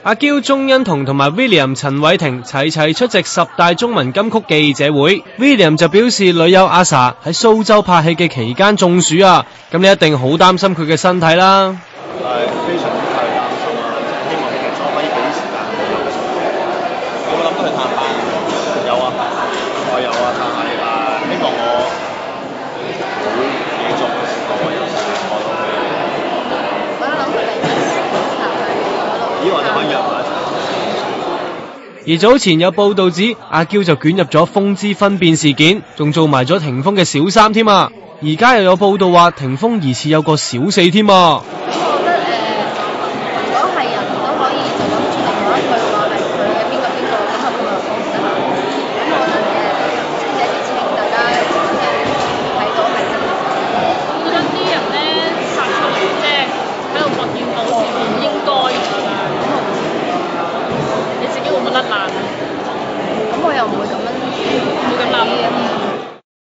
阿嬌、鐘欣彤同埋 William 陳偉霆齊齊出席10大中文金曲記者會。William 就表示女友阿 sa 喺蘇州拍戲嘅期間中暑啊，咁你一定好擔心佢嘅身體啦。非常之太擔心啦，希望劇組可以俾啲時間佢休息。有冇諗過去探班？有啊，我有啊，但係希望我好嘢做嘅時候，我有時間我都去。我諗佢嚟緊咦，我哋可以約埋一齊。而早前有報道指阿嬌就捲入咗風之婚變事件，仲做埋咗霆鋒嘅小三添啊！而家又有報道話霆鋒疑似有個小四添啊！咁我又唔會咁